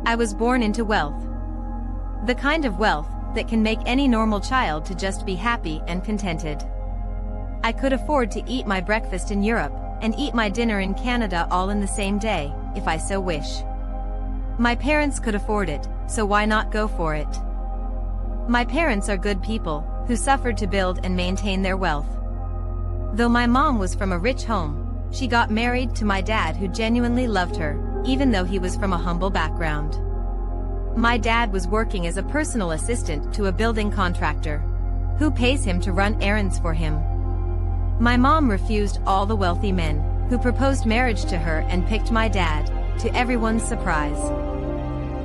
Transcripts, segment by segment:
I was born into wealth. The kind of wealth that can make any normal child to just be happy and contented. I could afford to eat my breakfast in Europe and eat my dinner in Canada all in the same day, if I so wish. My parents could afford it, so why not go for it? My parents are good people, who suffered to build and maintain their wealth. Though my mom was from a rich home, she got married to my dad who genuinely loved her, even though he was from a humble background. My dad was working as a personal assistant to a building contractor, who pays him to run errands for him. My mom refused all the wealthy men, who proposed marriage to her and picked my dad, to everyone's surprise.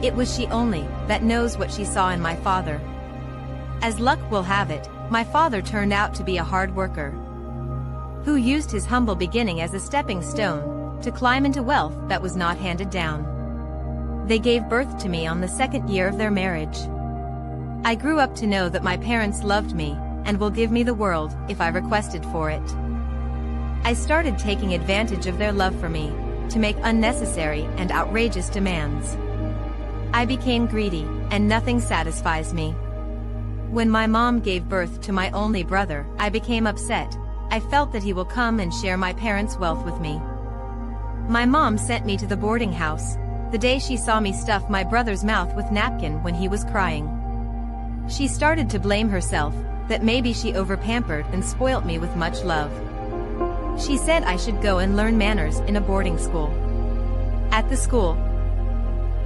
It was she only that knows what she saw in my father. As luck will have it, my father turned out to be a hard worker, who used his humble beginning as a stepping stone to climb into wealth that was not handed down. They gave birth to me on the second year of their marriage. I grew up to know that my parents loved me and will give me the world if I requested for it. I started taking advantage of their love for me to make unnecessary and outrageous demands. I became greedy, and nothing satisfies me. When my mom gave birth to my only brother, I became upset. I felt that he will come and share my parents' wealth with me. My mom sent me to the boarding house the day she saw me stuff my brother's mouth with napkin when he was crying. She started to blame herself, that maybe she overpampered and spoilt me with much love. She said I should go and learn manners in a boarding school. At the school,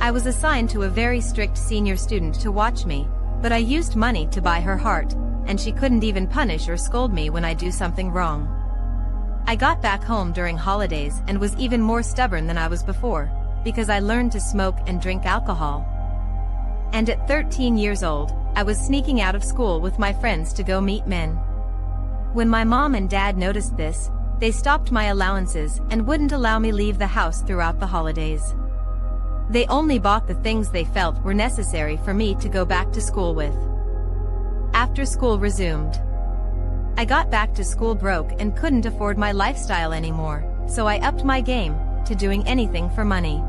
I was assigned to a very strict senior student to watch me, but I used money to buy her heart, and she couldn't even punish or scold me when I do something wrong. I got back home during holidays and was even more stubborn than I was before, because I learned to smoke and drink alcohol. And at 13 years old, I was sneaking out of school with my friends to go meet men. When my mom and dad noticed this, they stopped my allowances and wouldn't allow me leave the house throughout the holidays. They only bought the things they felt were necessary for me to go back to school with. After school resumed, I got back to school broke and couldn't afford my lifestyle anymore, so I upped my game to doing anything for money.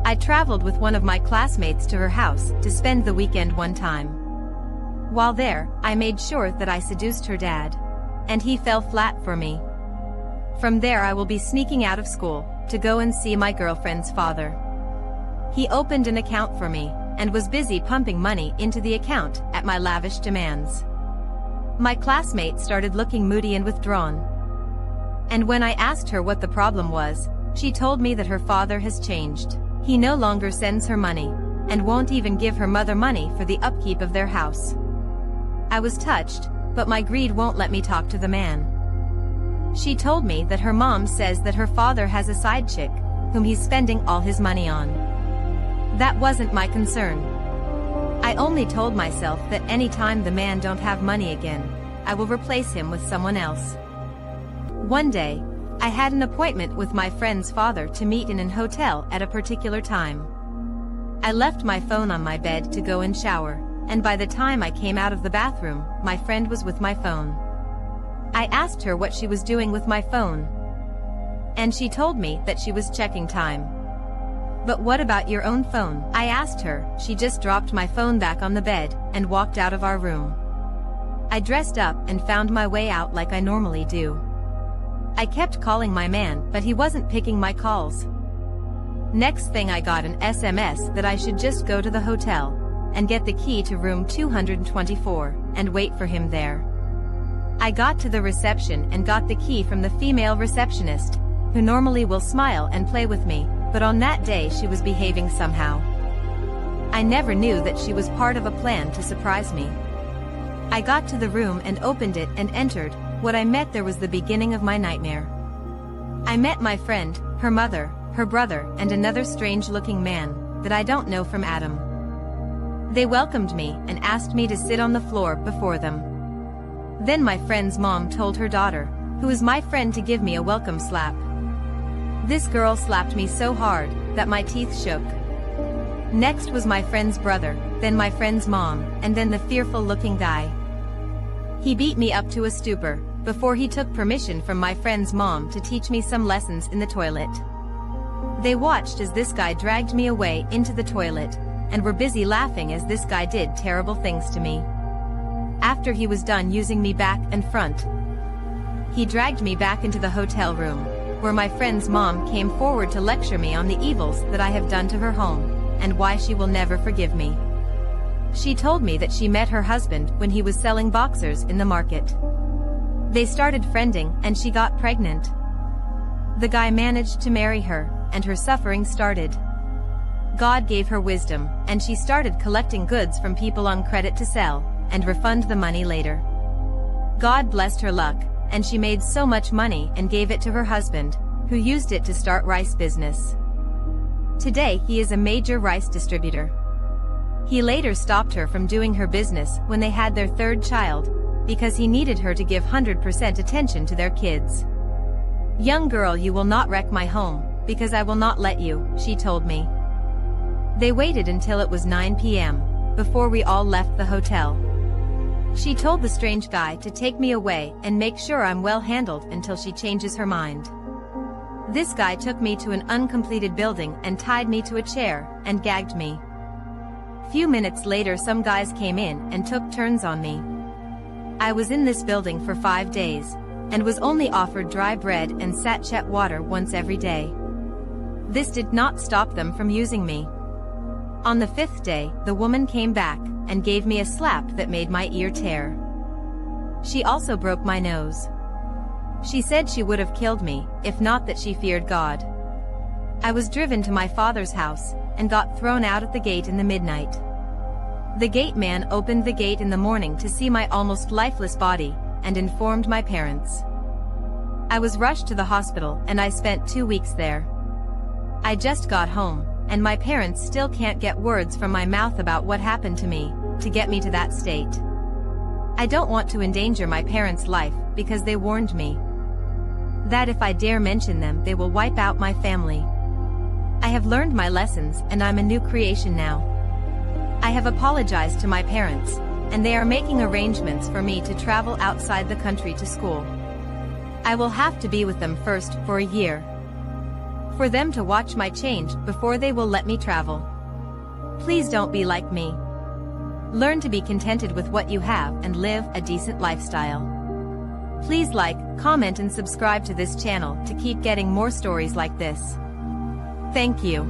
I traveled with one of my classmates to her house to spend the weekend one time. While there, I made sure that I seduced her dad, and he fell flat for me. From there I will be sneaking out of school to go and see my girlfriend's father. He opened an account for me and was busy pumping money into the account at my lavish demands. My classmate started looking moody and withdrawn. And when I asked her what the problem was, she told me that her father has changed. He no longer sends her money, and won't even give her mother money for the upkeep of their house. I was touched, but my greed won't let me talk to the man. She told me that her mom says that her father has a side chick, whom he's spending all his money on. That wasn't my concern. I only told myself that any time the man don't have money again, I will replace him with someone else. One day, I had an appointment with my friend's father to meet in an hotel at a particular time. I left my phone on my bed to go and shower, and by the time I came out of the bathroom, my friend was with my phone. I asked her what she was doing with my phone, and she told me that she was checking time. But what about your own phone? I asked her. She just dropped my phone back on the bed and walked out of our room. I dressed up and found my way out like I normally do. I kept calling my man, but he wasn't picking my calls. Next thing I got an SMS that I should just go to the hotel and get the key to room 224 and wait for him there. I got to the reception and got the key from the female receptionist, who normally will smile and play with me, but on that day she was behaving somehow. I never knew that she was part of a plan to surprise me. I got to the room and opened it and entered. What I met there was the beginning of my nightmare. I met my friend, her mother, her brother, and another strange-looking man that I don't know from Adam. They welcomed me and asked me to sit on the floor before them. Then my friend's mom told her daughter, who is my friend, to give me a welcome slap. This girl slapped me so hard that my teeth shook. Next was my friend's brother, then my friend's mom, and then the fearful-looking guy. He beat me up to a stupor before he took permission from my friend's mom to teach me some lessons in the toilet. They watched as this guy dragged me away into the toilet, and were busy laughing as this guy did terrible things to me. After he was done using me back and front, he dragged me back into the hotel room, where my friend's mom came forward to lecture me on the evils that I have done to her home, and why she will never forgive me. She told me that she met her husband when he was selling boxers in the market. They started friending and she got pregnant. The guy managed to marry her, and her suffering started. God gave her wisdom, and she started collecting goods from people on credit to sell, and refund the money later. God blessed her luck, and she made so much money and gave it to her husband, who used it to start rice business. Today he is a major rice distributor. He later stopped her from doing her business when they had their third child, because he needed her to give 100% attention to their kids. "Young girl, you will not wreck my home, because I will not let you," she told me. They waited until it was 9 p.m. before we all left the hotel. She told the strange guy to take me away and make sure I'm well handled until she changes her mind. This guy took me to an uncompleted building and tied me to a chair and gagged me. Few minutes later some guys came in and took turns on me. I was in this building for 5 days, and was only offered dry bread and sachet water once every day. This did not stop them from using me. On the 5th day, the woman came back and gave me a slap that made my ear tear. She also broke my nose. She said she would have killed me, if not that she feared God. I was driven to my father's house, and got thrown out at the gate in the midnight. The gate man opened the gate in the morning to see my almost lifeless body, and informed my parents. I was rushed to the hospital and I spent 2 weeks there. I just got home, and my parents still can't get words from my mouth about what happened to me, to get me to that state. I don't want to endanger my parents' life, because they warned me that if I dare mention them they will wipe out my family. I have learned my lessons and I'm a new creation now. I have apologized to my parents, and they are making arrangements for me to travel outside the country to school. I will have to be with them first for a year, for them to watch my change before they will let me travel. Please don't be like me. Learn to be contented with what you have and live a decent lifestyle. Please like, comment and subscribe to this channel to keep getting more stories like this. Thank you.